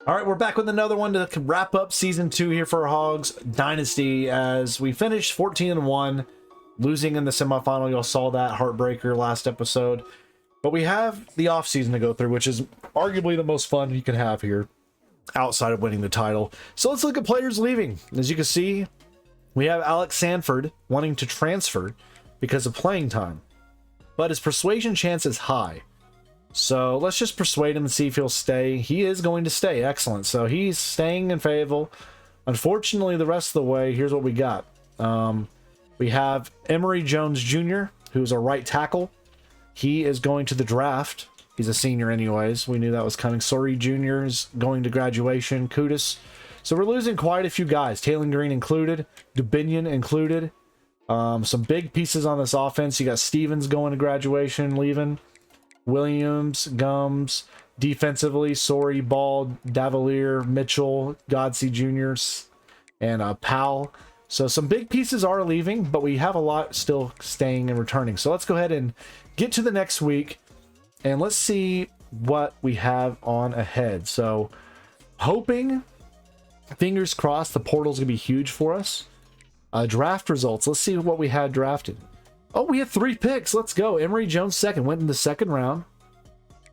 All right, we're back with another one to wrap up season 2 here for Hogs Dynasty as we finished 14-1, losing in the semifinal. Y'all saw that heartbreaker last episode. But we have the offseason to go through, which is arguably the most fun you can have here outside of winning the title. So let's look at players leaving. As you can see, we have Alex Sanford wanting to transfer because of playing time, but his persuasion chance is high. So let's just persuade him and see if he'll stay. He is going to stay. Excellent. So he's staying in Fayetteville. Unfortunately, the rest of the way, here's what we got. We have Emory Jones Jr., who's a right tackle. He is going to the draft. He's a senior anyways. We knew that was coming. Sorry Jr. is going to graduation. Kudus. So we're losing quite a few guys. Taylor Green included. Dubinion included. Some big pieces on this offense. You got Stevens going to graduation, leaving. Williams, Gums, defensively, Sorry, Ball, Davalier, Mitchell, Godsey Jr., and Powell. So some big pieces are leaving, but we have a lot still staying and returning. So let's go ahead and get to the next week, and let's see what we have on ahead. So hoping, fingers crossed, the portal's going to be huge for us. Draft results. Let's see what we had drafted. Oh, we had 3 picks. Let's go. Emory Jones second, went in the 2nd round.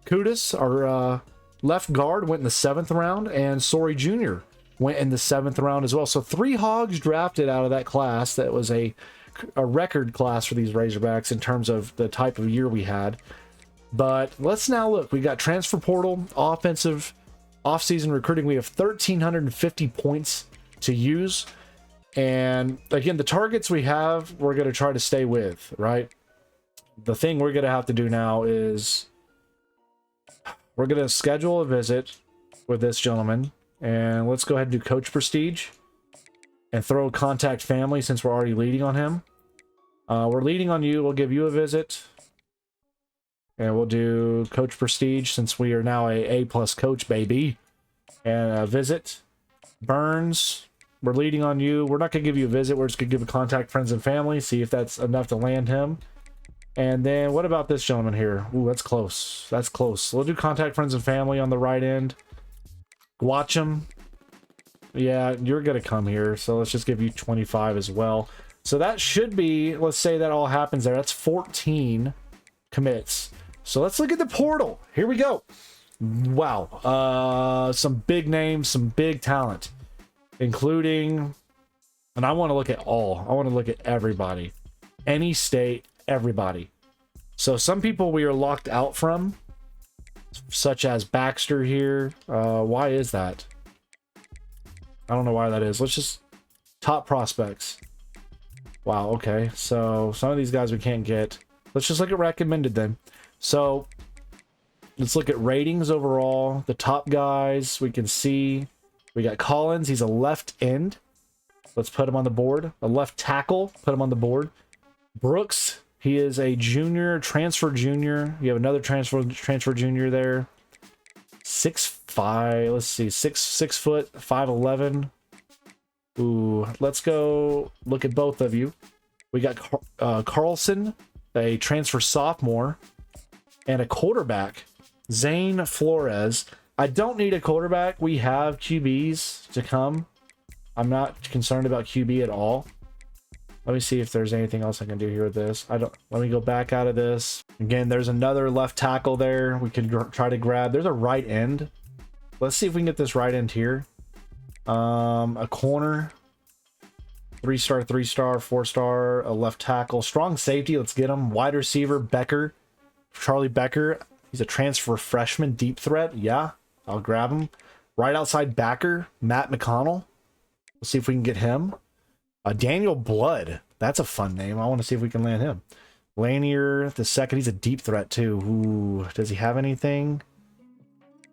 Kudus, our left guard, went in the 7th round. And Sorry Jr. went in the 7th round as well. So 3 Hogs drafted out of that class. That was a record class for these Razorbacks in terms of the type of year we had. But let's now look. We got transfer portal, offensive, offseason recruiting. We have 1,350 points to use. And again, the targets we have, we're going to try to stay with, right? The thing we're going to have to do now is we're going to schedule a visit with this gentleman. And let's go ahead and do coach prestige and throw contact family since we're already leading on him. We're leading on you. We'll give you a visit. And we'll do coach prestige since we are now a A+ coach, baby. And a visit. Burns. We're leading on you. We're not going to give you a visit. We're just going to give a contact friends and family. See if that's enough to land him. And then what about this gentleman here? Ooh, that's close. That's close. We'll do contact friends and family on the right end. Watch him. Yeah, you're going to come here. So let's just give you 25 as well. So that should be, let's say that all happens there. That's 14 commits. So let's look at the portal. Here we go. Wow. Some big names, some big talent. Including, and I want to look at all. I want to look at everybody. Any state, everybody. So some people we are locked out from, such as Baxter here. Why is that? I don't know why that is. Let's just top prospects. Wow, okay. So some of these guys we can't get. Let's just look at recommended then. So let's look at ratings overall. The top guys we can see. We got Collins. He's a left end. Let's put him on the board. A left tackle. Put him on the board. Brooks. He is a junior, transfer junior. You have another transfer junior there. 6'5". Let's see. 6 foot, 5'11". Ooh, let's go look at both of you. We got Carlson, a transfer sophomore, and a quarterback, Zane Flores. I don't need a quarterback. We have QBs to come. I'm not concerned about QB at all. Let me see if there's anything else I can do here with this. Let me go back out of this. Again, there's another left tackle there. We can try to grab. There's a right end. Let's see if we can get this right end here. A corner. 3-star, 3-star, 4-star, a left tackle. Strong safety. Let's get him. Wide receiver, Becker. Charlie Becker. He's a transfer freshman, deep threat. Yeah. I'll grab him. Right outside backer, Matt McConnell. Let's see if we can get him. Daniel Blood. That's a fun name. I want to see if we can land him. Lanier the second. He's a deep threat too. Ooh, does he have anything?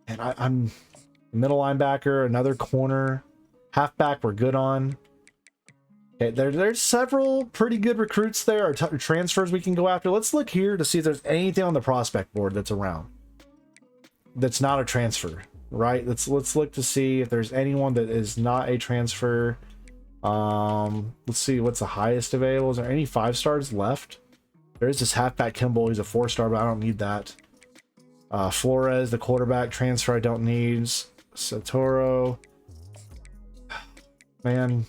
And I'm middle linebacker, another corner, halfback. We're good on. Okay, there's several pretty good recruits there, or transfers we can go after. Let's look here to see if there's anything on the prospect board that's around. That's not a transfer, right? Let's look to see if there's anyone that is not a transfer. Let's see what's the highest available. Is there any 5-stars left? There is this halfback Kimball. He's a 4-star, but I don't need that. Flores, the quarterback transfer, I don't need. Satoru. Man.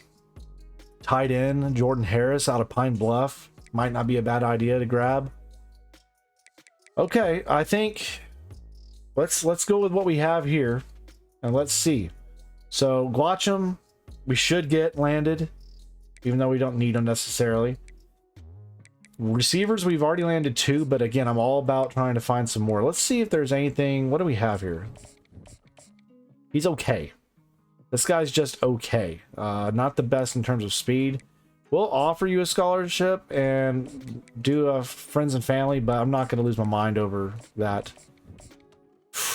Tight end, Jordan Harris out of Pine Bluff. Might not be a bad idea to grab. Okay, I think let's go with what we have here. And let's see. So Guacham, we should get landed, even though we don't need them necessarily. Receivers, we've already landed 2, but again, I'm all about trying to find some more. Let's see if there's anything. What do we have here? He's okay. This guy's just okay. Not the best in terms of speed. We'll offer you a scholarship and do a friends and family, but I'm not going to lose my mind over that.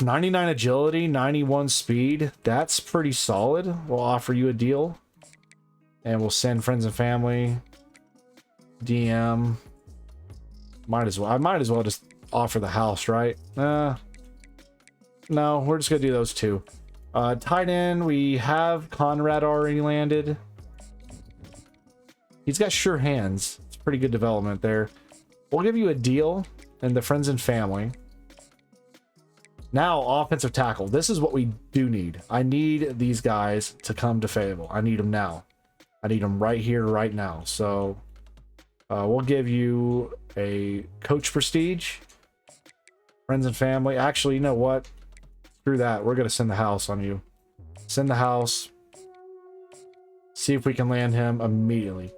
99 agility, 91 speed. That's pretty solid. We'll offer you a deal. And we'll send friends and family. DM. Might as well. I might as well just offer the house, right? No, we're just going to do those 2. Tight end, we have Conrad already landed. He's got sure hands. It's pretty good development there. We'll give you a deal and the friends and family. Now, offensive tackle. This is what we do need. I need these guys to come to Fayetteville. I need them now. I need them right here, right now. So, we'll give you a coach prestige. Friends and family. Actually, you know what? Screw that. We're going to send the house on you. Send the house. See if we can land him immediately.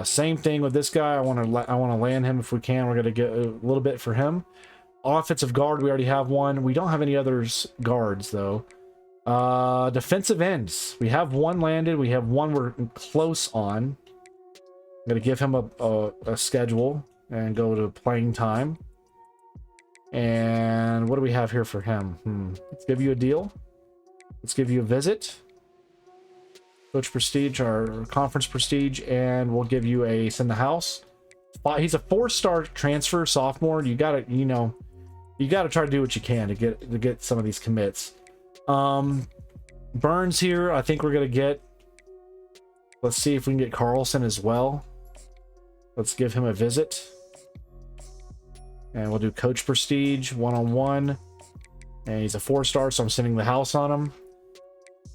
Same thing with this guy. I want to land him if we can. We're going to get a little bit for him. Offensive guard, we already have one. We don't have any others guards, though. Defensive ends. We have one landed. We have one we're close on. I'm going to give him a schedule and go to playing time. And what do we have here for him? Let's give you a deal. Let's give you a visit. Coach prestige, our conference prestige, and we'll give you a send the house. He's a 4-star transfer sophomore. You gotta try to do what you can to get some of these commits. Burns here, I think we're gonna get. Let's see if we can get Carlson as well. Let's give him a visit. And we'll do coach prestige, 1-on-1. And he's a 4-star, so I'm sending the house on him.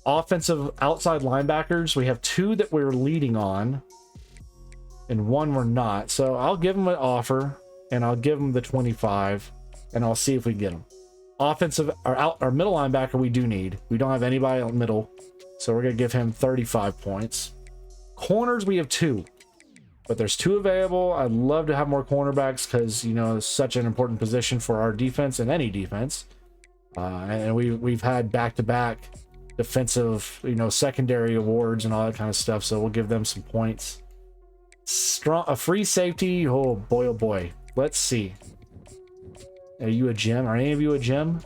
Offensive outside linebackers, we have 2 that we're leading on. And 1 we're not. So I'll give him an offer, and I'll give him the 25, and I'll see if we get him. Offensive, our middle linebacker we do need. We don't have anybody in the middle, so we're going to give him 35 points. Corners, we have 2. But there's 2 available. I'd love to have more cornerbacks because, you know, it's such an important position for our defense and any defense. And we've had back-to-back defensive, you know, secondary awards and all that kind of stuff. So we'll give them some points. A free safety. Oh boy, oh boy. Let's see. Are you a gem? Are any of you a gem?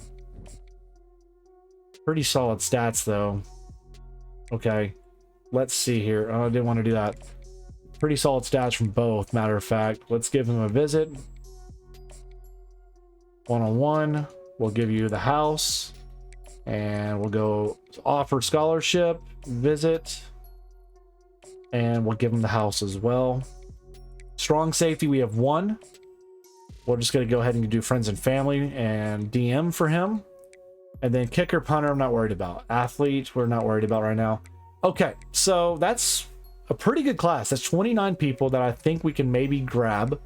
Pretty solid stats though. Okay. Let's see here. Oh, I didn't want to do that. Pretty solid stats from both, matter of fact. Let's give him a visit. 1-on-1. We'll give you the house. And we'll go offer scholarship, visit. And we'll give him the house as well. Strong safety, we have 1. We're just going to go ahead and do friends and family and DM for him. And then kicker, punter, I'm not worried about. Athlete, we're not worried about right now. Okay, so that's a pretty good class. That's 29 people that I think we can maybe grab.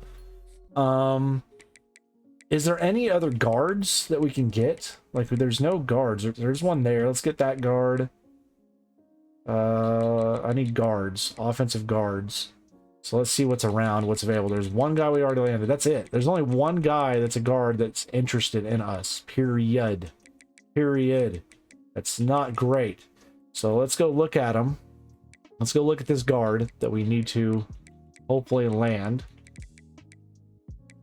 Is there any other guards that we can get? Like, there's no guards. There's one there. Let's get that guard. I need guards. Offensive guards. So let's see what's around, what's available. There's one guy we already landed. That's it. There's only one guy that's a guard that's interested in us. Period. Period. That's not great. So let's go look at him. Let's go look at this guard that we need to hopefully land.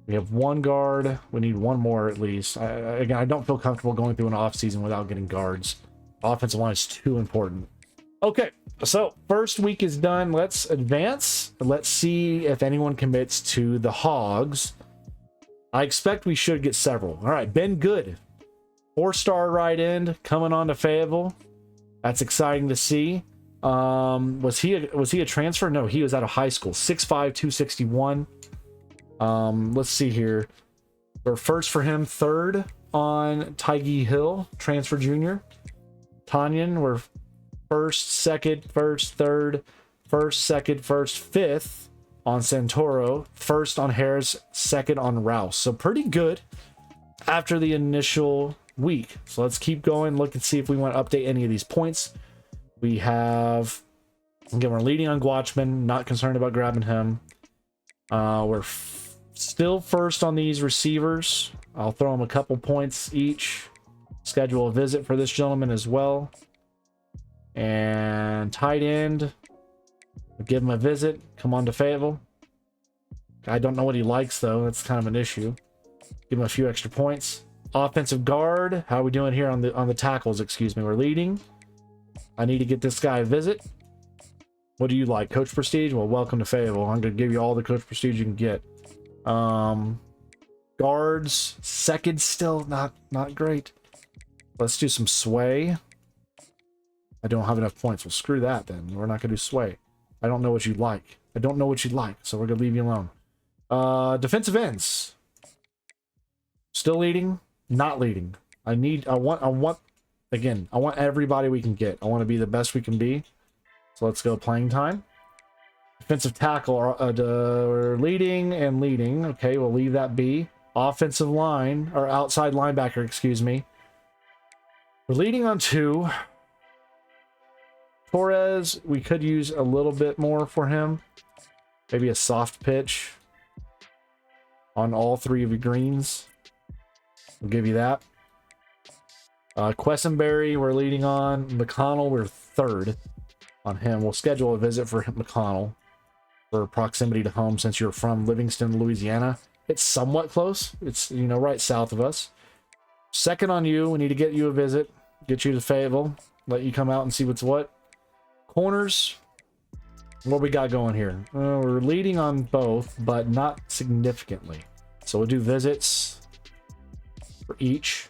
We have one guard. We need one more at least. Again, I don't feel comfortable going through an off-season without getting guards. Offensive line is too important. Okay, so first week is done. Let's advance. Let's see if anyone commits to the Hogs. I expect we should get several. All right, Ben Good. 4-star right end coming on to Fayetteville. That's exciting to see. Was he a transfer? No, he was out of high school. 6'5", 261. Let's see here. We're first for him, third on Tyge Hill, transfer junior. Tanyan, we're first, second, first, third, first, second, first, fifth on Santoro, first on Harris, second on Rouse. So pretty good after the initial week. So let's keep going. Look and see if we want to update any of these points. We have, again, we're leading on Guachman, not concerned about grabbing him. We're still first on these receivers. I'll throw them a couple points each. Schedule a visit for this gentleman as well. And tight end, give him a visit. Come on to Fayetteville. I don't know what he likes, though. That's kind of an issue. Give him a few extra points. Offensive guard, how are we doing here on the tackles? Excuse me, we're leading. I need to get this guy a visit. What do you like? Coach Prestige? Well, welcome to Fayetteville. I'm going to give you all the Coach Prestige you can get. Guards, second, still not great. Let's do some sway. I don't have enough points. Well, screw that then. We're not going to do sway. I don't know what you like. I don't know what you like, so we're going to leave you alone. Defensive ends. Still leading, not leading. I want everybody we can get. I want to be the best we can be. So let's go playing time. Defensive tackle, we're leading and leading. Okay, we'll leave that be. Offensive line, or outside linebacker, excuse me. We're leading on 2. Torres, we could use a little bit more for him. Maybe a soft pitch on all 3 of your greens. We'll give you that. Quessenberry, we're leading on. McConnell, we're 3rd on him. We'll schedule a visit for McConnell for proximity to home since you're from Livingston, Louisiana. It's somewhat close. It's, you know, right south of us. 2nd on you. We need to get you a visit. Get you to Fayetteville. Let you come out and see what's what. Corners. What we got going here? We're leading on both, but not significantly. So we'll do visits for each.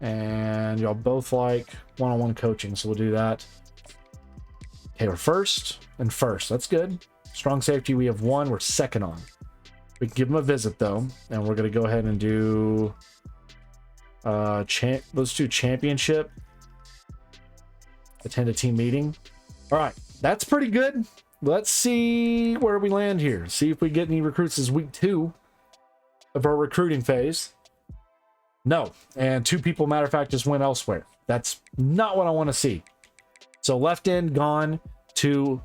And y'all both like one-on-one coaching, so we'll do that. Okay, we're first and first. That's good. Strong safety, we have 1. We're 2nd on. We can give them a visit, though. And we're going to go ahead and do... let's do championship. Attend a team meeting. All right, that's pretty good. Let's see where we land here. See if we get any recruits. This is week 2 of our recruiting phase. No, and 2 people, matter of fact, just went elsewhere. That's not what I want to see. So left end gone to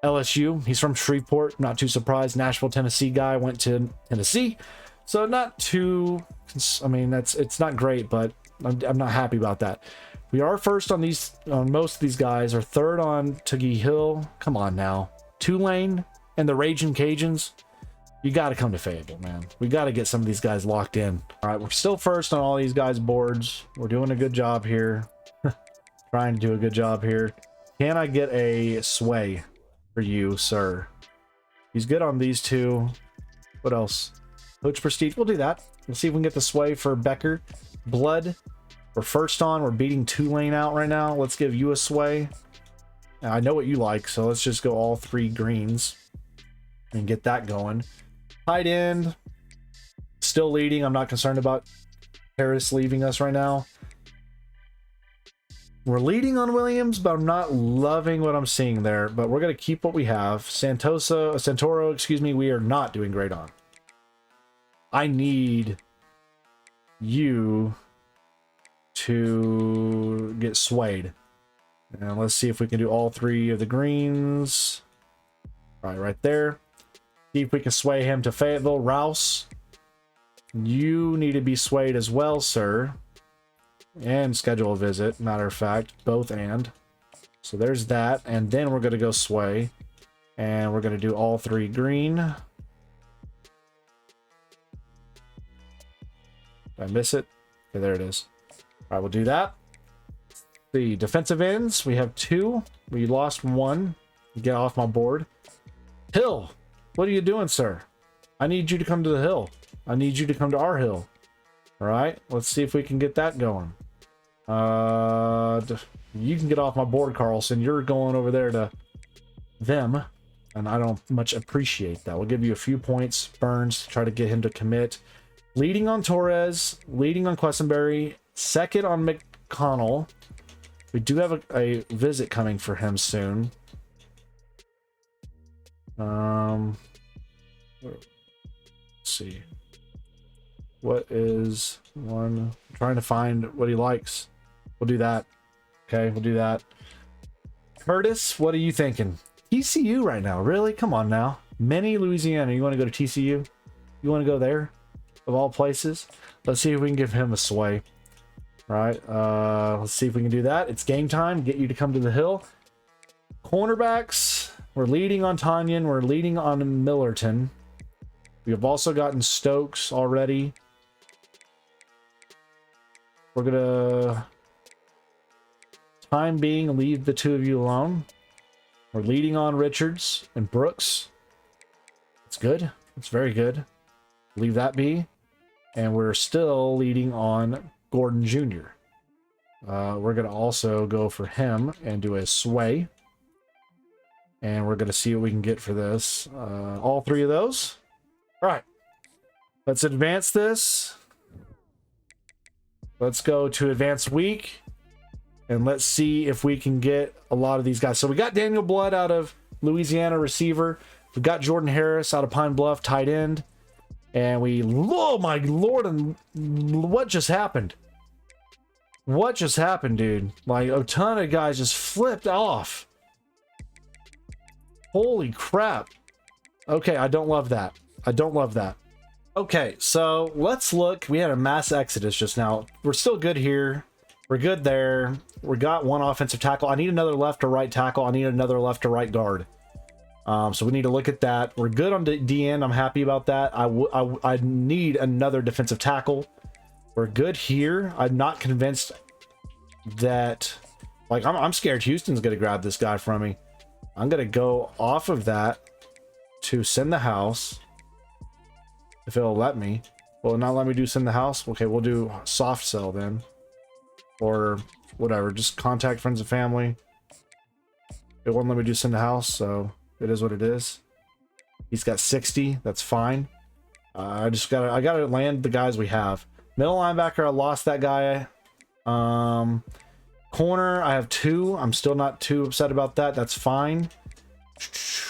LSU. He's from Shreveport. Not too surprised. Nashville, Tennessee guy went to Tennessee. So not too, I mean, it's not great, but I'm not happy about that. We are first on most of these guys. Are 3rd on Tuggy Hill. Come on now. Tulane and the Raging Cajuns. You got to come to Fayetteville, man. We got to get some of these guys locked in. All right, we're still first on all these guys' boards. We're doing a good job here. Trying to do a good job here. Can I get a sway for you, sir? He's good on these 2. What else? Coach Prestige. We'll do that. We'll see if we can get the sway for Becker. Blood. We're first on. We're beating Tulane out right now. Let's give you a sway. Now, I know what you like, so let's just go all 3 greens and get that going. Tight end, still leading. I'm not concerned about Harris leaving us right now. We're leading on Williams, but I'm not loving what I'm seeing there. But we're going to keep what we have. Santoro, excuse me, we are not doing great on. I need you to get swayed. And let's see if we can do all 3 of the greens. Right there. See if we can sway him to Fayetteville. Rouse, you need to be swayed as well, sir. And schedule a visit, matter of fact. Both and. So there's that. And then we're going to go sway. And we're going to do all 3 green. Did I miss it? Okay, there it is. All right, we'll do that. The defensive ends, we have 2. We lost 1. Get off my board. Hill. What are you doing, sir? I need you to come to the hill. I need you to come to our hill. All right, let's see if we can get that going. You can get off my board, Carlson. You're going over there to them, and I don't much appreciate that. We'll give you a few points. Burns, try to get him to commit. Leading on Torres, leading on Quessenberry, 2nd on McConnell. We do have a visit coming for him soon. Let's see. What is one? I'm trying to find what he likes. We'll do that. Okay, we'll do that. Curtis, what are you thinking? TCU right now, really? Come on now. Mini Louisiana. You want to go to TCU? You want to go there? Of all places? Let's see if we can give him a sway. All right. Let's see if we can do that. It's game time. Get you to come to the hill. Cornerbacks. We're leading on Tanyan. We're leading on Millerton. We have also gotten Stokes already. We're gonna, time being, leave the two of you alone. We're leading on Richards and Brooks. It's good. It's very good. Leave that be. And we're still leading on Gordon Jr. We're gonna also go for him and do a sway. And we're gonna see what we can get for this. All three of those. All right. Let's advance this. Let's go to advanced week, and let's see if we can get a lot of these guys. So we got Daniel Blood out of Louisiana, receiver. We've got Jordan Harris out of Pine Bluff, tight end. And oh my Lord, and what just happened? What just happened, dude? Like, a ton of guys just flipped off. Holy crap. Okay, I don't love that. I don't love that. Okay, so let's look. We had a mass exodus just now. We're still good here. We're good there. We got one offensive tackle. I need another left or right tackle. I need another left or right guard. So we need to look at that. We're good on the DN. I'm happy about that. I need another defensive tackle. We're good here. I'm not convinced that... Like, I'm scared Houston's going to grab this guy from me. I'm going to go off of that to send the house. If it'll let me. Will it not let me do send the house? Okay, we'll do soft sell then. Or whatever. Just contact friends and family. It won't let me do send the house, so it is what it is. He's got 60. That's fine. I gotta land the guys we have. Middle linebacker, I lost that guy. Corner, I have 2. I'm still not too upset about that. That's fine.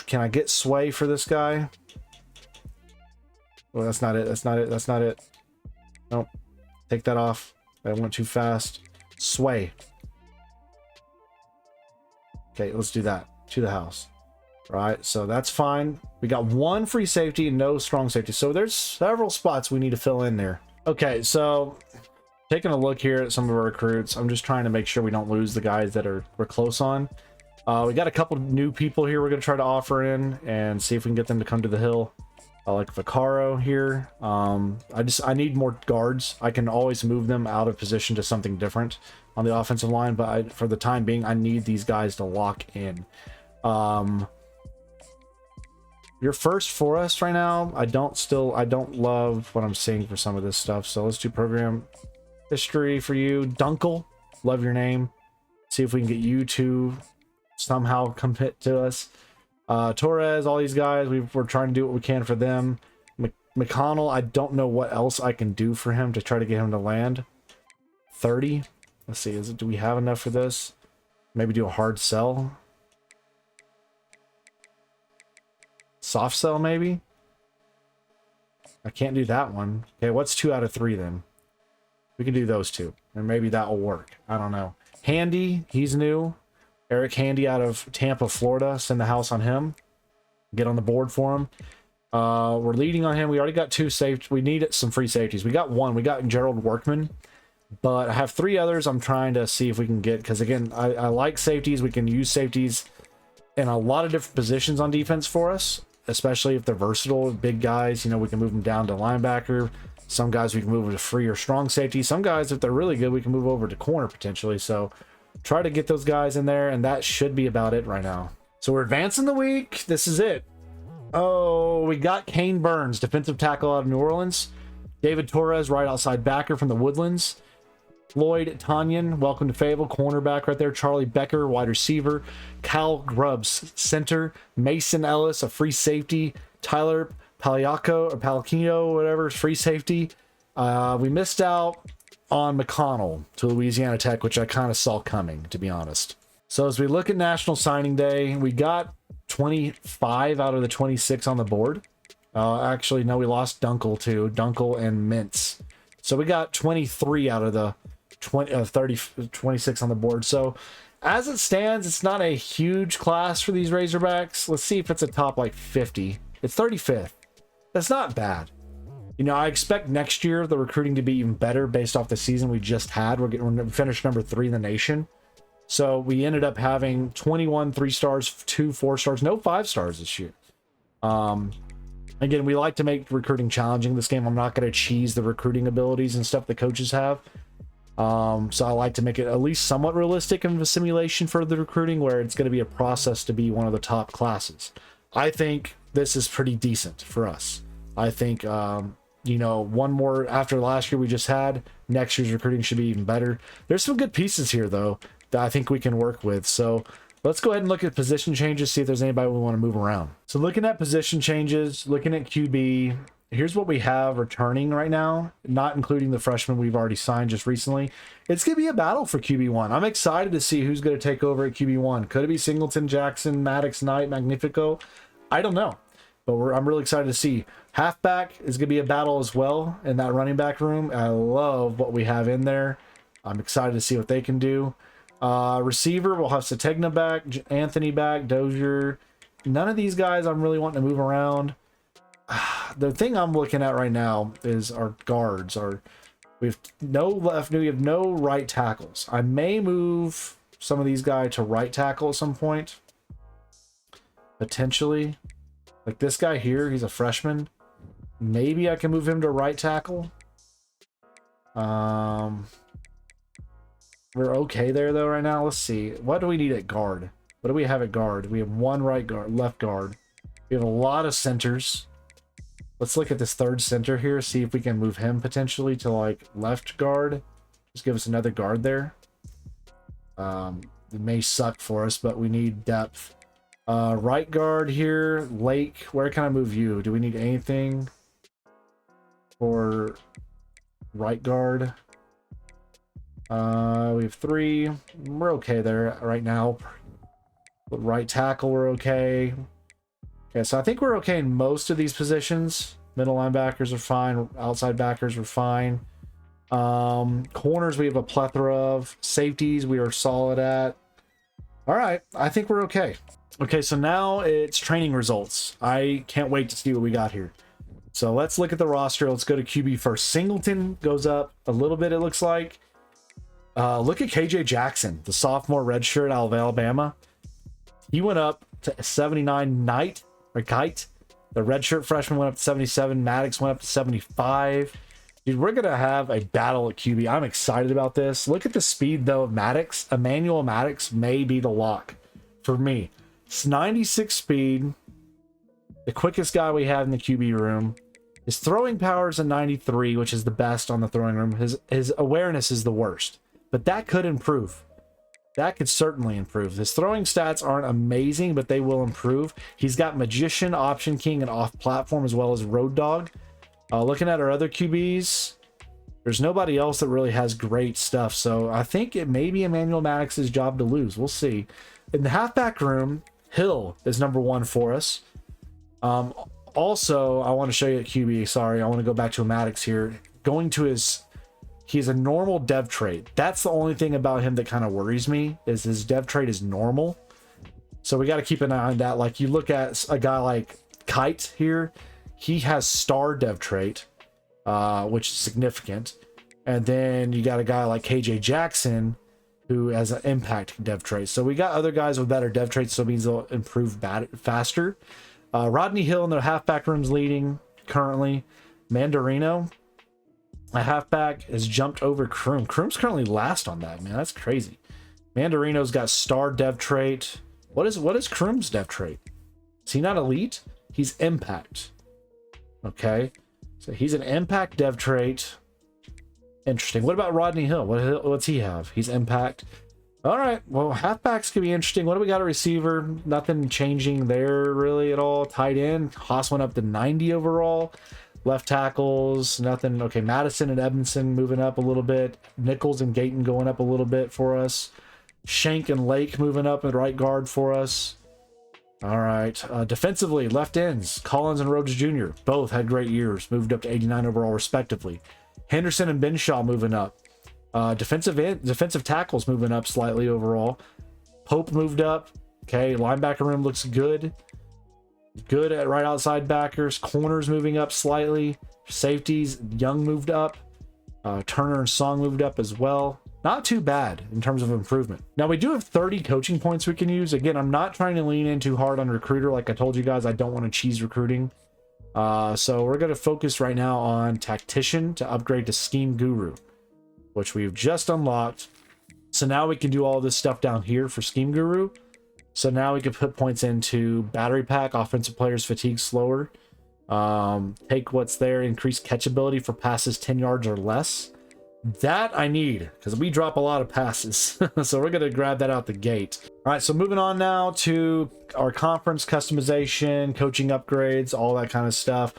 Can I get sway for this guy? Oh, that's not it. That's not it. That's not it. Nope. Take that off. I went too fast. Sway. Okay, let's do that. To the house. All right, so that's fine. We got 1 free safety and no strong safety. So there's several spots we need to fill in there. Okay, so taking a look here at some of our recruits. I'm just trying to make sure we don't lose the guys that we're close on. We got a couple new people here we're going to try to offer in and see if we can get them to come to the hill. Like Vaccaro here. I need more guards. I can always move them out of position to something different on the offensive line, but for the time being, I need these guys to lock in. You're first for us right now. I don't love what I'm seeing for some of this stuff. So let's do program history for you. Dunkel, love your name. See if we can get you to somehow commit to us. Torres, all these guys, we're trying to do what we can for them. McConnell, I don't know what else I can do for him to try to get him to land. 30. Let's see, do we have enough for this? Maybe do a hard sell. Soft sell, maybe? I can't do that one. Okay, what's 2 out of 3 then? We can do those 2. And maybe that will work. I don't know. Handy, he's new. Eric Handy out of Tampa, Florida. Send the house on him. Get on the board for him. We're leading on him. We already got 2 safety. We need some free safeties. We got 1. We got Gerald Workman. But I have 3 others I'm trying to see if we can get. Because, again, I like safeties. We can use safeties in a lot of different positions on defense for us. Especially if they're versatile. Big guys, you know, we can move them down to linebacker. Some guys we can move to free or strong safety. Some guys, if they're really good, we can move over to corner potentially. So try to get those guys in there, and that should be about it right now. So we're advancing the week. This is it. Oh, we got Kane Burns, defensive tackle out of New Orleans. David Torres, right outside backer from the Woodlands. Floyd Tanyan, welcome to Fable, cornerback right there. Charlie Becker, wide receiver. Cal Grubbs, center. Mason Ellis, a free safety. Tyler Paliaco, or Palacino, whatever, free safety. We missed out on McConnell to Louisiana Tech, which I kind of saw coming, to be honest. So as we look at National Signing Day, we got 25 out of the 26 on the board. Actually, no, we lost Dunkel too. Dunkel and Mintz. So we got 23 out of the 26 on the board. So as it stands, it's not a huge class for these Razorbacks. Let's see if it's a top like 50. It's 35th. That's not bad. You know, I expect next year the recruiting to be even better based off the season we just had. We're finished number 3 in the nation. So we ended up having 21 3-stars, 2 4-stars, no 5-stars this year. Again, we like to make recruiting challenging this game. I'm not going to cheese the recruiting abilities and stuff the coaches have. So I like to make it at least somewhat realistic in the simulation for the recruiting, where it's going to be a process to be one of the top classes. I think this is pretty decent for us. I think, you know, one more after last year we just had, next year's recruiting should be even better. There's some good pieces here, though, that I think we can work with. So let's go ahead and look at position changes, see if there's anybody we want to move around. So looking at position changes, looking at QB, here's what we have returning right now, not including the freshmen we've already signed just recently. It's going to be a battle for QB1. I'm excited to see who's going to take over at QB1. Could it be Singleton, Jackson, Maddox, Knight, Magnifico? I don't know, but I'm really excited to see. Halfback is going to be a battle as well in that running back room. I love what we have in there. I'm excited to see what they can do. Receiver, we'll have Sategna back, Anthony back, Dozier. None of these guys I'm really wanting to move around. The thing I'm looking at right now is our guards. We have no left, we have no right tackles. I may move some of these guys to right tackle at some point. Potentially. Like this guy here, he's a freshman. Maybe I can move him to right tackle. We're okay there though right now. Let's see. What do we need at guard? What do we have at guard? We have one right guard, left guard. We have a lot of centers. Let's look at this third center here, see if we can move him potentially to like left guard. Just give us another guard there. It may suck for us, but we need depth. Right guard here, Lake. Where can I move you? Do we need anything for right guard? We have 3. We're okay there right now. Right tackle, we're okay. Okay, so I think we're okay in most of these positions. Middle linebackers are fine. Outside backers are fine. Corners, we have a plethora of. Safeties, we are solid at. All right, I think we're okay. Okay, so now it's training results. I can't wait to see what we got here. So let's look at the roster. Let's go to QB first. Singleton goes up a little bit, it looks like. Look at KJ Jackson, the sophomore redshirt out of Alabama. He went up to 79. Knight, the redshirt freshman, went up to 77. Maddox went up to 75. Dude, we're going to have a battle at QB. I'm excited about this. Look at the speed, though, of Maddox. Emmanuel Maddox may be the lock for me. It's 96 speed. The quickest guy we have in the QB room. His throwing power is a 93, which is the best on the throwing room. His awareness is the worst. But that could improve. That could certainly improve. His throwing stats aren't amazing, but they will improve. He's got Magician, Option King, and Off Platform, as well as Road Dog. Looking at our other QBs, there's nobody else that really has great stuff. So I think it may be Emmanuel Maddox's job to lose. We'll see. In the halfback room, Hill is number 1 for us. Also, I want to show you at QB. Sorry, I want to go back to Maddox here. Going to his... He's a normal dev trait. That's the only thing about him that kind of worries me, is his dev trait is normal. So we got to keep an eye on that. Like, you look at a guy like Kite here, he has star dev trait, which is significant. And then you got a guy like KJ Jackson, who has an impact dev trait. So we got other guys with better dev traits, so it means they'll improve faster. Rodney Hill in the halfback room's leading currently. Mandarino, a halfback, has jumped over Kroom. Kroom's currently last on that, man. That's crazy. Mandarino's got star dev trait. What is Kroom's dev trait? Is he not elite? He's impact. Okay. So he's an impact dev trait. Interesting. What about Rodney Hill? What's he have? He's impact. All right. Well, halfbacks could be interesting. What do we got? A receiver? Nothing changing there really at all. Tight end. Haas went up to 90 overall. Left tackles, nothing. Okay, Madison and Edmondson moving up a little bit. Nichols and Gayton going up a little bit for us. Shank and Lake moving up at right guard for us. All right. Defensively, left ends, Collins and Rhodes Jr. both had great years, moved up to 89 overall respectively. Henderson and Benshaw moving up. Defensive tackles moving up slightly overall. Pope moved up. Okay, linebacker room looks good. Good at right outside backers. Corners moving up slightly. Safeties, Young moved up. Turner and Song moved up as well. Not too bad in terms of improvement. Now, we do have 30 coaching points we can use. Again, I'm not trying to lean in too hard on recruiter. Like I told you guys, I don't want to cheese recruiting. So we're going to focus right now on tactician to upgrade to scheme guru, which we've just unlocked. So now we can do all this stuff down here for scheme guru. So now we can put points into battery pack, offensive players fatigue slower. Take what's there, increase catchability for passes 10 yards or less. That I need because we drop a lot of passes. So we're going to grab that out the gate. All right, so moving on now to our conference customization, coaching upgrades, all that kind of stuff.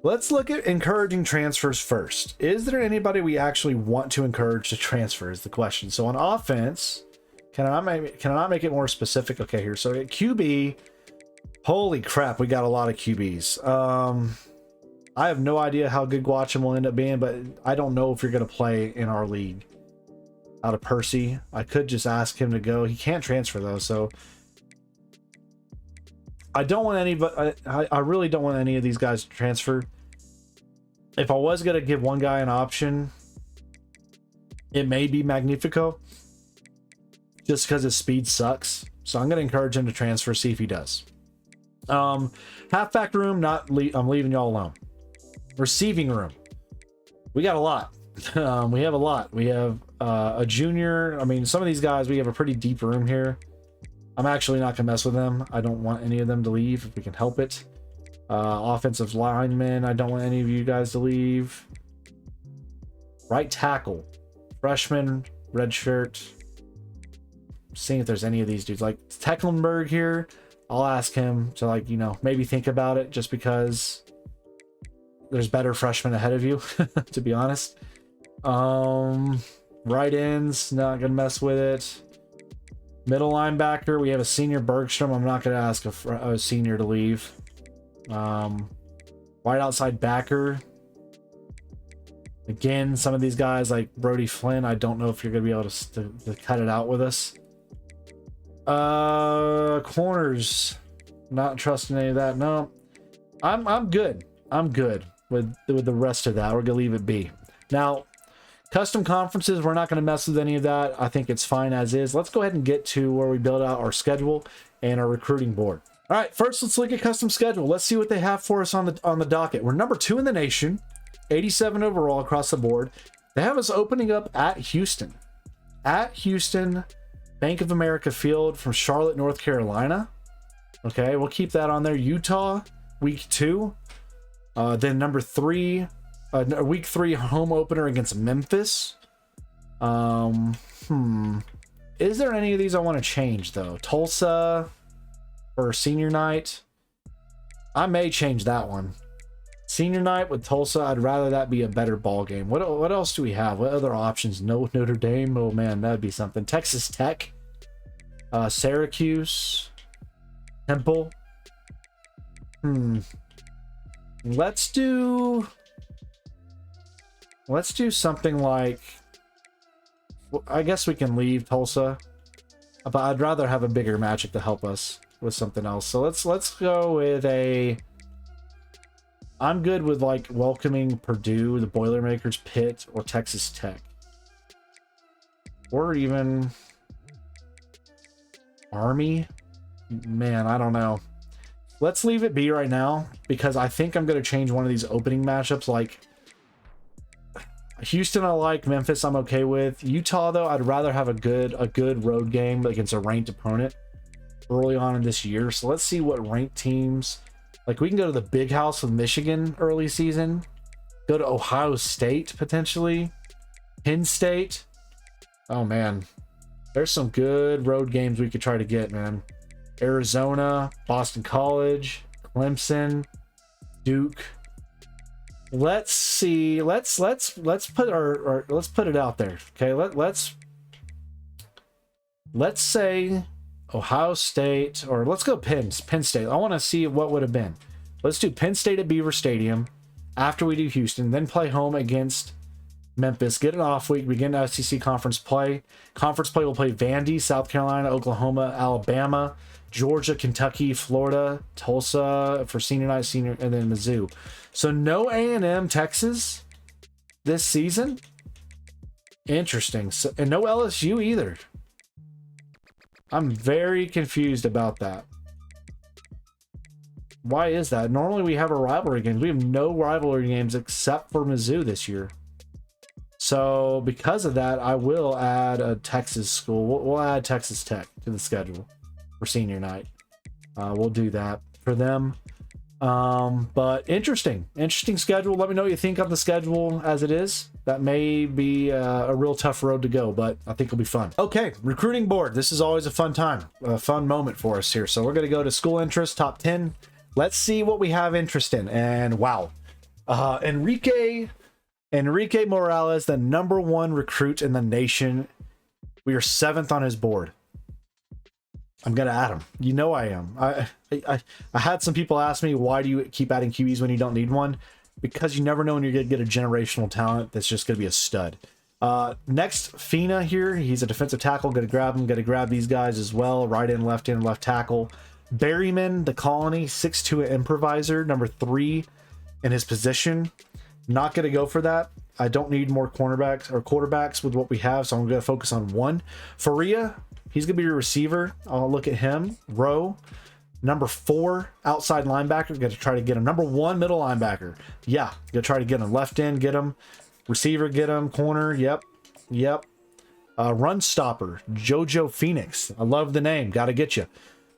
Let's look at encouraging transfers first. Is there anybody we actually want to encourage to transfer is the question. So on offense, can I not make it more specific? Okay, here. So at QB, holy crap, we got a lot of QBs. I have no idea how good Guacham will end up being, but I don't know if you're going to play in our league. Out of Percy, I could just ask him to go. He can't transfer though, so I don't want any. But I really don't want any of these guys to transfer. If I was going to give one guy an option, it may be Magnifico, just because his speed sucks. So I'm going to encourage him to transfer, see if he does. Halfback room, I'm leaving y'all alone. Receiving room, we got a lot. We have a lot. We have a junior. I mean, some of these guys, we have a pretty deep room here. I'm actually not gonna mess with them. I don't want any of them to leave if we can help it. Offensive linemen, I don't want any of you guys to leave. Right tackle, freshman, red shirt. Seeing if there's any of these dudes like Tecklenburg here. I'll ask him to, like, you know, maybe think about it, just because there's better freshmen ahead of you, to be honest. Right ends, not gonna mess with it. Middle linebacker, we have a senior Bergstrom. I'm not gonna ask a senior to leave. Right outside backer. Again, some of these guys like Brody Flynn, I don't know if you're gonna be able to cut it out with us. Corners, not trusting any of that. No, I'm good. I'm good with the rest of that. We're gonna leave it be. Now, custom conferences, we're not gonna mess with any of that. I think it's fine as is. Let's go ahead and get to where we build out our schedule and our recruiting board. All right, first let's look at custom schedule. Let's see what they have for us on the docket. We're number 2 in the nation, 87 overall across the board. They have us opening up at Houston. At Houston, Bank of America Field from Charlotte, North Carolina. Okay, we'll keep that on there. Utah, week 2. Then number 3, week 3 home opener against Memphis. Is there any of these I want to change though? Tulsa for senior night. I may change that one. Senior night with Tulsa, I'd rather that be a better ball game. What else do we have? What other options? No, Notre Dame. Oh man, that'd be something. Texas Tech, Syracuse, Temple. Let's do something like, I guess we can leave Tulsa, but I'd rather have a bigger matchup to help us with something else. So let's go with a, I'm good with like welcoming Purdue, the Boilermakers, Pitt, or Texas Tech, or even Army. Man, I don't know. Let's leave it be right now, because I think I'm going to change one of these opening matchups. Like Houston I like, Memphis I'm okay with. Utah though, I'd rather have a good road game against a ranked opponent early on in this year. So let's see what ranked teams, like we can go to the Big House with Michigan early season, go to Ohio State potentially, Penn State. Oh man, there's some good road games we could try to get, man. Arizona, Boston College, Clemson, Duke. let's see. Let's put let's put it out there. Okay, let's say Ohio State, or let's go Penn State. I want to see what would have been. Let's do Penn State at Beaver Stadium after we do Houston, then play home against Memphis, get an off week, begin SEC conference play. Conference play will play Vandy, South Carolina, Oklahoma, Alabama, Georgia, Kentucky, Florida, Tulsa for senior night, and then Mizzou. So no A&M, Texas this season. Interesting. So, and no LSU either. I'm very confused about that. Why is that? Normally we have a rivalry games. We have no rivalry games except for Mizzou this year. So because of that, I will add a Texas school. We'll add Texas Tech to the schedule for senior night. We'll do that for them. But interesting schedule. Let me know what you think of the schedule as it is. That may be a real tough road to go, but I think it'll be fun. Okay, recruiting board. This is always a fun time, a fun moment for us here. So we're going to go to school interest, top 10. Let's see what we have interest in. And wow, Enrique Morales, the #1 recruit in the nation. We are 7th on his board. I'm gonna add him. You know I am. I had some people ask me, why do you keep adding QBs when you don't need one? Because you never know when you're gonna get a generational talent that's just gonna be a stud. Next, Fina here. He's a defensive tackle. Gonna grab him. Gonna grab these guys as well. Right end, left tackle. Berryman, the Colony, 6'2" improviser, #3 in his position. Not going to go for that. I don't need more cornerbacks or quarterbacks with what we have, so I'm going to focus on one. Faria, he's going to be your receiver. I'll look at him. Rowe, #4 outside linebacker. Got to try to get him. #1 middle linebacker. Yeah, going to try to get him. Left end, get him. Receiver, get him. Corner, yep. Run stopper, Jojo Phoenix. I love the name. Got to get you.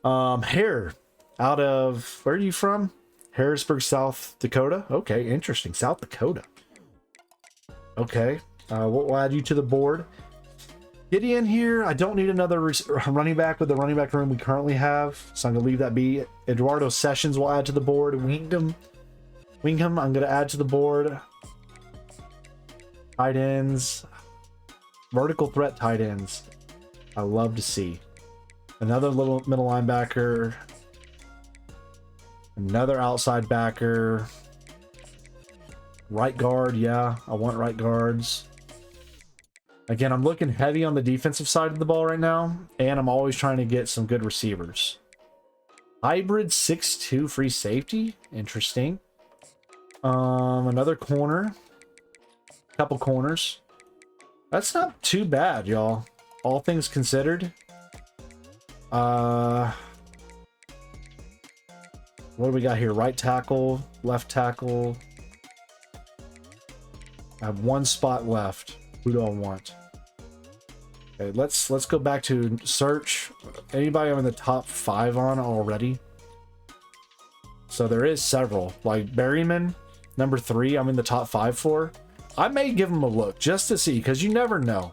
Hare, out of, where are you from? Harrisburg, South Dakota. Okay, interesting. South Dakota. Okay, we'll add you to the board. Gideon here. I don't need another running back with the running back room we currently have, so I'm going to leave that be. Eduardo Sessions will add to the board. Wingham, I'm going to add to the board. Tight ends. Vertical threat tight ends. I love to see. Another little middle linebacker. Another outside backer. Right guard, yeah. I want right guards. Again, I'm looking heavy on the defensive side of the ball right now, and I'm always trying to get some good receivers. Hybrid 6'2" free safety. Interesting. Another corner. Couple corners. That's not too bad, y'all. All things considered. What do we got here? Right tackle, left tackle. I have one spot left. Who do I want? Okay, let's go back to search. Anybody I'm in the top 5 on already? So there is several. Like Berryman, #3, I'm in the top 5 for. I may give him a look just to see, because you never know.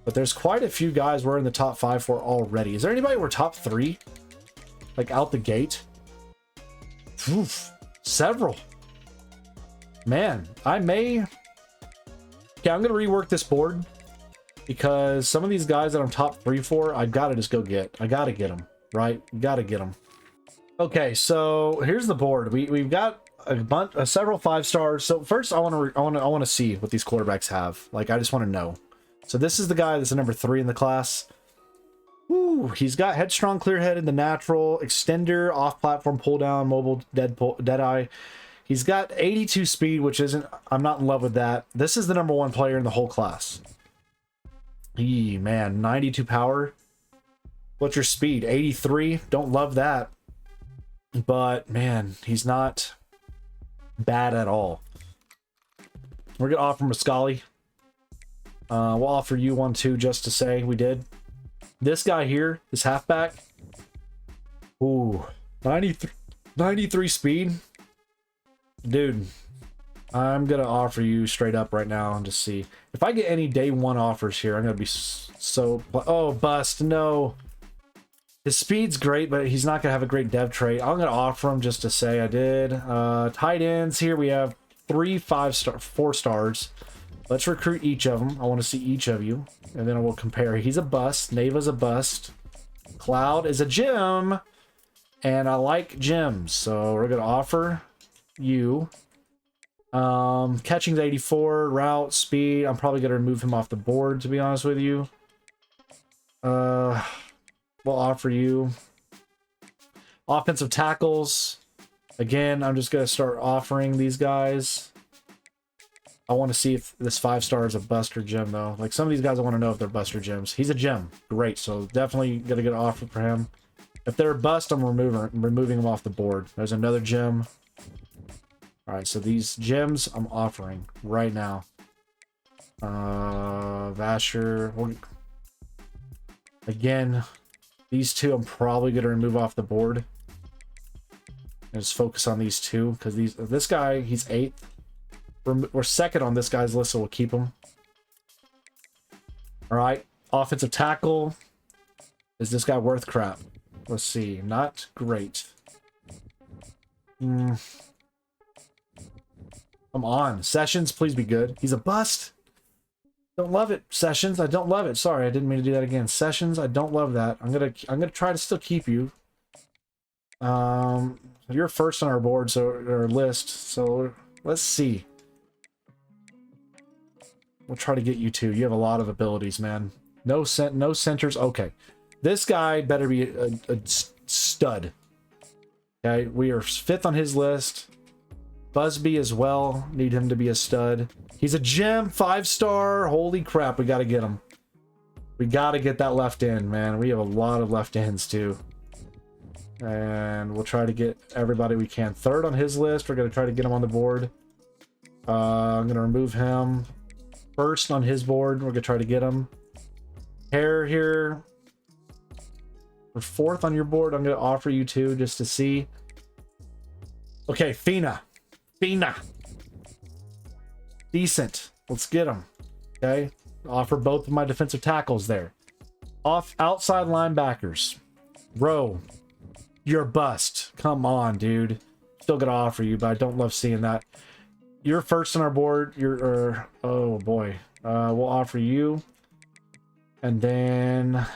But there's quite a few guys we're in the top 5 for already. Is there anybody we're top 3? Like out the gate? Oof, several. Man, I may... Okay, I'm going to rework this board, because some of these guys that I'm top 3 for, I've got to just go get. I got to get them, right? Got to get them. Okay, so here's the board. We've got a bunch, several 5 stars. So first, I want to see what these quarterbacks have. Like, I just want to know. So this is the guy that's a #3 in the class. Woo, he's got headstrong, clear-headed, the natural, extender, off-platform, pull-down, mobile, dead-eye. He's got 82 speed, which isn't... I'm not in love with that. This is the #1 player in the whole class. Man, 92 power. What's your speed? 83. Don't love that. But, man, he's not bad at all. We're going to offer him a Scully. We'll offer you one too, just to say we did. This guy here, this halfback. Ooh, 93 speed. Dude, I'm going to offer you straight up right now and just see. If I get any day 1 offers here, I'm going to be so... Oh, bust. No. His speed's great, but he's not going to have a great dev trait. I'm going to offer him just to say I did. Tight ends here. We have 3 4 stars. Let's recruit each of them. I want to see each of you, and then we'll compare. He's a bust. Neva's a bust. Cloud is a gem, and I like gems, so we're gonna offer you. Catching's 84, route, speed. I'm probably gonna remove him off the board, to be honest with you. We'll offer you offensive tackles. Again, I'm just gonna start offering these guys. I want to see if this 5 star is a bust or gem, though. Like, some of these guys, I want to know if they're bust or gems. He's a gem. Great. So definitely gonna get an offer for him. If they're a bust, I'm removing them off the board. There's another gem. All right, so these gems I'm offering right now. Vasher. Again, these 2 I'm probably gonna remove off the board. And just focus on these 2, because this guy, he's 8th. We're 2nd on this guy's list, so we'll keep him. All right, offensive tackle. Is this guy worth crap? Let's see. Not great. Come on, Sessions, please be good. He's a bust. Don't love it, Sessions. I don't love it. Sorry, I didn't mean to do that again. Sessions, I don't love that. I'm gonna try to still keep you. You're first on our board, so our list. So let's see. We'll try to get you 2. You have a lot of abilities, man. No centers. Okay, this guy better be a stud. Okay, we are 5th on his list. Busby as well. Need him to be a stud. He's a gem, 5 star. Holy crap, we got to get him. We got to get that left end, man. We have a lot of left ends too. And we'll try to get everybody we can. 3rd on his list. We're going to try to get him on the board. I'm going to remove him. 1st on his board. We're going to try to get him. Hair here. We're 4th on your board. I'm going to offer you 2 just to see. Okay, Fina. Decent. Let's get him. Okay. Offer both of my defensive tackles there. Outside linebackers. Rowe. You're a bust. Come on, dude. Still gonna offer you, but I don't love seeing that. You're 1st on our board. Oh boy. We'll offer you. And then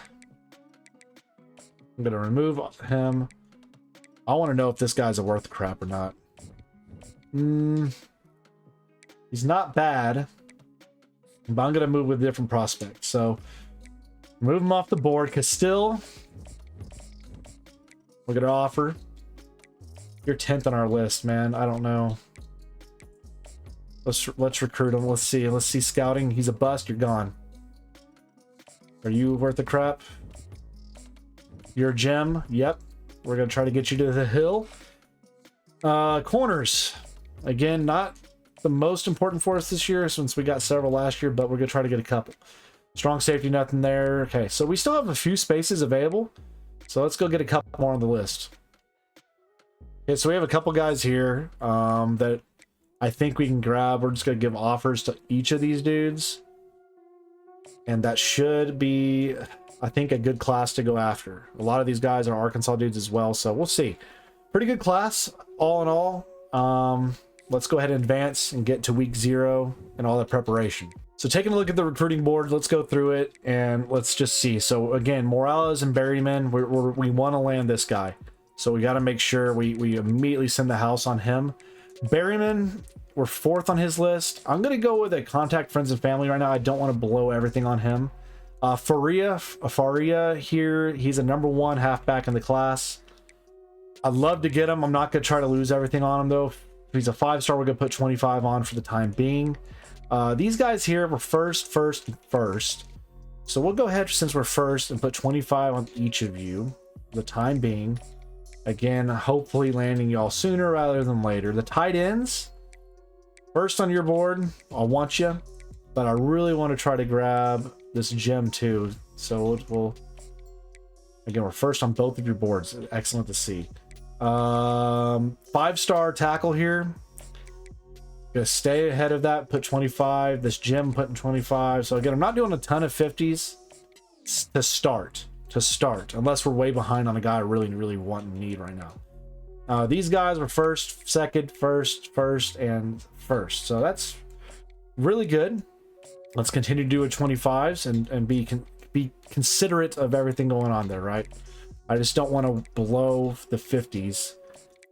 I'm gonna remove him. I want to know if this guy's a worth crap or not. He's not bad, but I'm gonna move with a different prospect. So move him off the board, because still we're gonna offer. You're 10th on our list, man. I don't know. Let's recruit him. Let's see scouting. He's a bust. You're gone. Are you worth the crap? You're a gem. Yep. We're gonna try to get you to the hill. Corners. Again, not the most important for us this year, since we got several last year, but we're gonna try to get a couple. Strong safety, nothing there. Okay, so we still have a few spaces available, so let's go get a couple more on the list. Okay, so we have a couple guys here that I think we can grab. We're just gonna give offers to each of these dudes, and that should be, I think, a good class to go after. A lot of these guys are Arkansas dudes as well, so we'll see. Pretty good class all in all. Let's go ahead and advance and get to week 0 and all that preparation. So taking a look at the recruiting board, let's go through it and let's just see. So again, Morales and Berryman, we want to land this guy. So we got to make sure we immediately send the house on him. Berryman, we're 4th on his list. I'm going to go with a contact friends and family right now. I don't want to blow everything on him. Faria here, he's a #1 halfback in the class. I'd love to get him. I'm not going to try to lose everything on him, though. If he's a 5-star, we're going to put 25 on for the time being. These guys here were first. So we'll go ahead, since we're 1st, and put 25 on each of you for the time being. Again, hopefully landing y'all sooner rather than later. The tight ends, 1st on your board. I want you, but I really want to try to grab this gem too. So again, we're 1st on both of your boards. Excellent to see. 5-star tackle here. Gonna stay ahead of that, put 25. This gem putting 25. So again, I'm not doing a ton of 50s to start, unless we're way behind on a guy I really want and need right now. These guys were first, second, first, and first. So that's really good. Let's continue to do a 25s and be considerate of everything going on there, right? I just don't want to blow the 50s,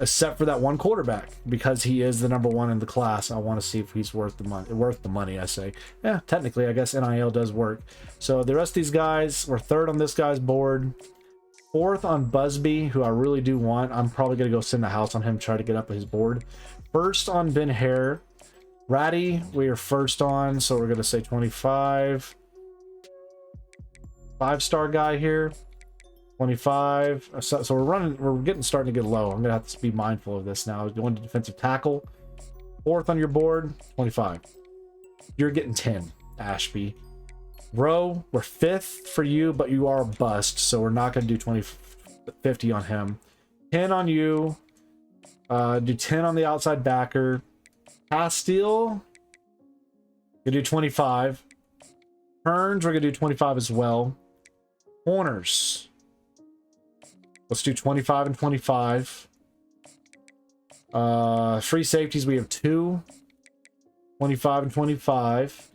except for that one quarterback, because he is the #1 in the class. I want to see if he's worth the money. I say, yeah, technically, I guess NIL does work. So the rest of these guys, we're third on this guy's board, fourth on Busby, who I really do want. I'm probably gonna go send the house on him, try to get up his board. First on Ben Hare. Ratty, we are first on, so we're gonna say 25. 5-star guy here. 25. So we're starting to get low. I'm gonna have to be mindful of this now. Going to defensive tackle. Fourth on your board, 25. You're getting 10, Ashby. Rowe, we're fifth for you, but you are a bust, so we're not gonna do 50 on him. 10 on you. Do 10 on the outside backer. Castile, gonna do 25. Hearns, we're gonna do 25 as well. Corners, let's do 25 and 25. Free safeties, we have 2. 25 and 25.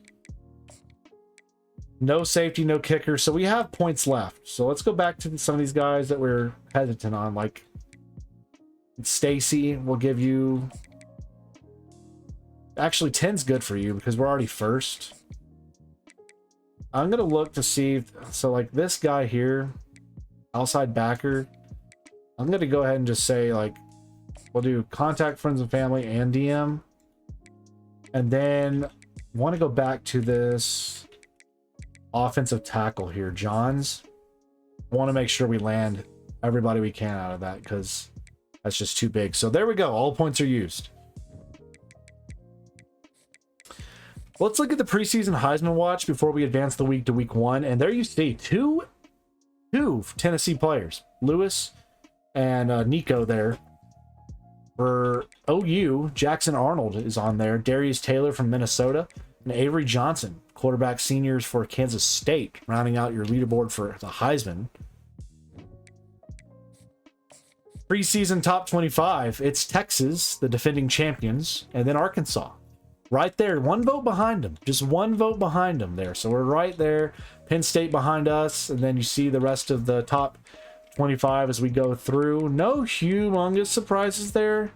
No safety, no kicker. So we have points left. So let's go back to some of these guys that we're hesitant on. Like Stacy, we'll give you... Actually, 10's good for you because we're already first. I'm going to look to see if... So like this guy here, outside backer, I'm going to go ahead and just say like, we'll do contact friends and family and DM. And then I want to go back to this offensive tackle here, Johns. I want to make sure we land everybody we can out of that because that's just too big. So there we go. All points are used. Let's look at the preseason Heisman watch before we advance the week to week 1. And there you see two Tennessee players, Lewis and Nico there. For OU, Jackson Arnold is on there. Darius Taylor from Minnesota and Avery Johnson, quarterback seniors for Kansas State, rounding out your leaderboard for the Heisman. Preseason top 25, it's Texas, the defending champions, and then Arkansas. Right there, one vote behind them. Just one vote behind them there. So we're right there. Penn State behind us. And then you see the rest of the top 25 as we go through. No humongous surprises there.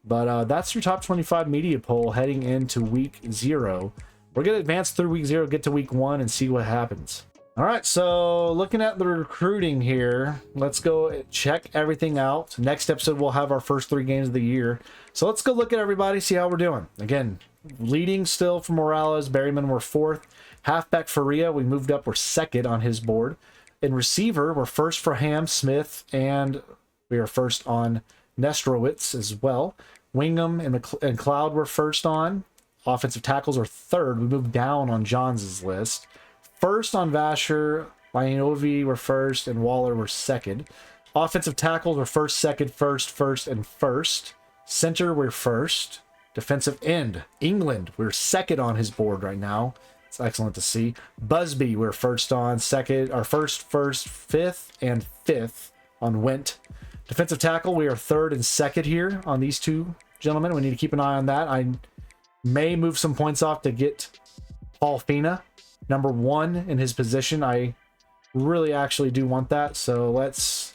But that's your top 25 media poll heading into week 0. We're going to advance through week 0, get to week 1, and see what happens. All right, so looking at the recruiting here, let's go check everything out. Next episode, we'll have our first 3 games of the year. So let's go look at everybody, see how we're doing. Again, leading still for Morales. Berryman, we're 4th. Halfback Faria, we moved up. We're 2nd on his board. In receiver, we're 1st for Ham Smith, and we are 1st on Nestrowitz as well. Wingham and Cloud were 1st on. Offensive tackles are 3rd. We moved down on Johns' list. 1st on Vasher. Lianovi were 1st, and Waller were 2nd. Offensive tackles were 1st, 2nd, 1st, and 1st. Center, we're 1st. Defensive end, England, we're 2nd on his board right now. It's excellent to see. Busby, we're 1st on, 2nd, our 1st, 5th, and 5th on Went. Defensive tackle, we are 3rd and 2nd here on these 2 gentlemen. We need to keep an eye on that. I may move some points off to get Paul Fina, #1 in his position. I really actually do want that. So let's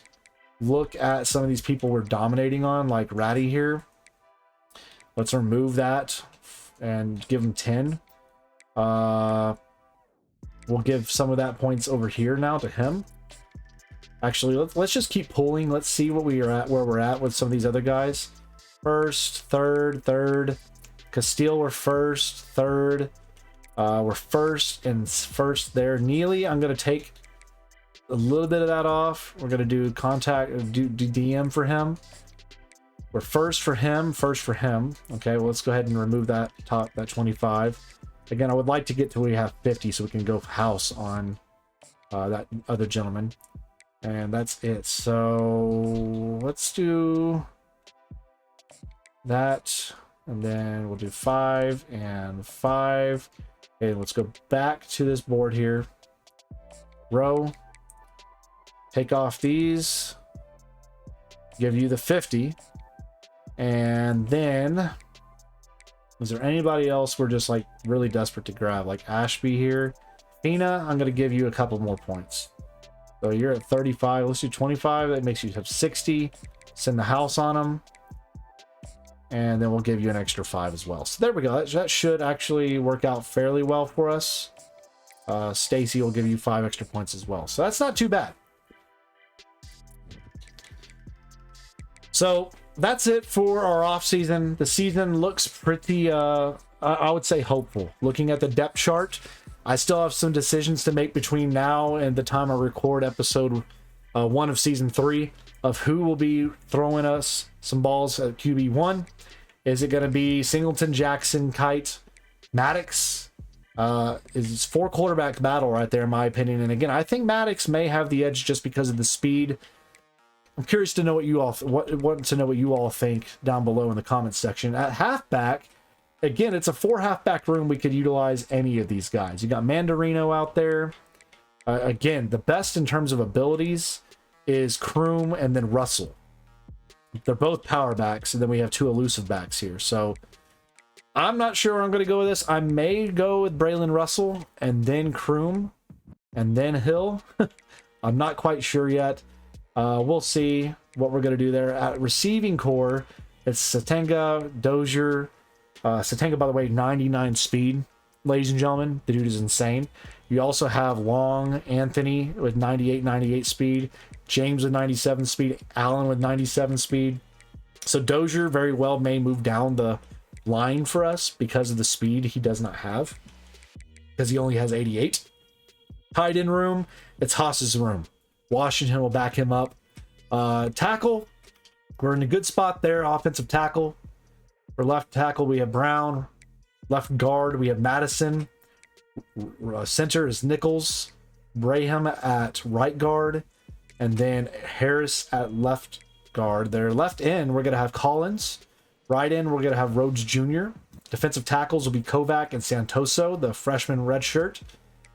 look at some of these people we're dominating on, like Ratty here. Let's remove that and give him 10. We'll give some of that points over here now to him. Actually, let's just keep pulling. Let's see what we are at, where we're at with some of these other guys. 1st, 3rd. Castile, we're 1st, 3rd. We're 1st and 1st there. Neely, I'm going to take a little bit of that off. We're going to do do DM for him. We're 1st for him, 1st for him. Okay, well, let's go ahead and remove that 25. Again, I would like to get to where we have 50 so we can go house on that other gentleman. And that's it. So let's do that. And then we'll do 5 and 5. Okay, let's go back to this board here. Row. Take off these. Give you the 50. And then, is there anybody else we're just like really desperate to grab? Like Ashby here. Fina, I'm going to give you a couple more points. So you're at 35. Let's do 25. That makes you have 60. Send the house on them. And then we'll give you an extra 5 as well. So there we go. That should actually work out fairly well for us. Stacy will give you 5 extra points as well. So that's not too bad. So that's it for our off season. The season looks pretty, I would say hopeful. Looking at the depth chart, I still have some decisions to make between now and the time I record episode 1 of season 3 of who will be throwing us some balls at QB1. Is it going to be Singleton, Jackson, Kite, Maddox? It's 4 quarterback battle right there, in my opinion. And again, I think Maddox may have the edge just because of the speed. I'm curious to know what you all think down below in the comments section. At halfback, again, it's a 4 halfback room. We could utilize any of these guys. You got Mandarino out there. Again, the best in terms of abilities is Kroom and then Russell. They're both power backs, and then we have 2 elusive backs here. So I'm not sure where I'm going to go with this. I may go with Braylon Russell and then Kroom and then Hill. I'm not quite sure yet. We'll see what we're going to do there. At receiving core, it's Satenga, Dozier. Satenga, by the way, 99 speed, ladies and gentlemen. The dude is insane. You also have Long Anthony with 98 speed. James with 97 speed. Allen with 97 speed. So Dozier very well may move down the line for us because of the speed he does not have. Because he only has 88. Tight end room, it's Haas's room. Washington will back him up. Tackle, we're in a good spot there. Offensive tackle. For left tackle, we have Brown. Left guard, we have Madison. Center is Nichols. Braham at right guard. And then Harris at left guard. Their left end, we're going to have Collins. Right end, we're going to have Rhodes Jr. Defensive tackles will be Kovac and Santoso, the freshman red shirt.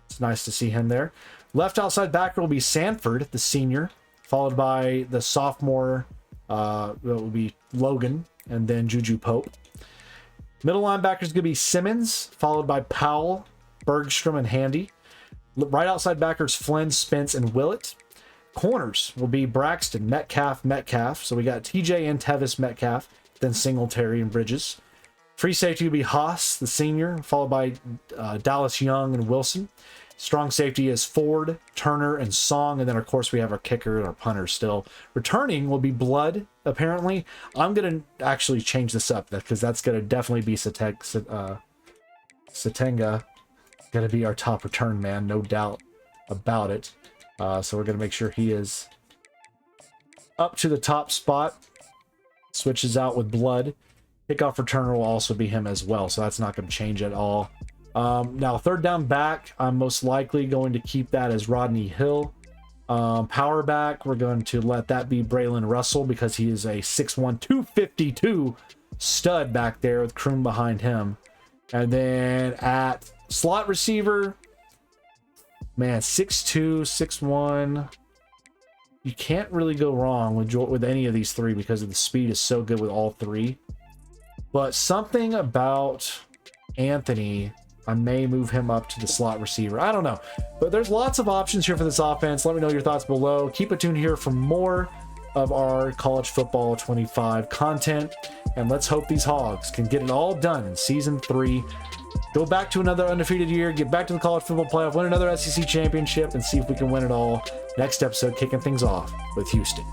It's nice to see him there. Left outside backer will be Sanford, the senior, followed by the sophomore, that will be Logan, and then Juju Pope. Middle linebacker is going to be Simmons, followed by Powell, Bergstrom, and Handy. Right outside backers Flynn, Spence, and Willett. Corners will be Braxton, Metcalf. So we got TJ and Tevis, Metcalf, then Singletary and Bridges. Free safety will be Haas, the senior, followed by Dallas Young and Wilson. Strong safety is Ford, Turner, and Song. And then, of course, we have our kicker and our punter still. Returning will be Blood, apparently. I'm going to actually change this up because that's going to definitely be Satenga. Going to be our top return man, no doubt about it. So we're going to make sure he is up to the top spot. Switches out with Blood. Kickoff returner will also be him as well, so that's not going to change at all. Now, third down back, I'm most likely going to keep that as Rodney Hill. Power back, we're going to let that be Braylon Russell because he is a 6'1", 252 stud back there with Kroom behind him. And then at slot receiver, man, 6'2", 6'1". You can't really go wrong with any of these three because of the speed is so good with all three. But something about Anthony, I may move him up to the slot receiver. I don't know. But there's lots of options here for this offense. Let me know your thoughts below. Keep it tuned here for more of our College Football 25 content. And let's hope these Hogs can get it all done in Season 3. Go back to another undefeated year, get back to the College Football Playoff, win another SEC championship, and see if we can win it all. Next episode, kicking things off with Houston.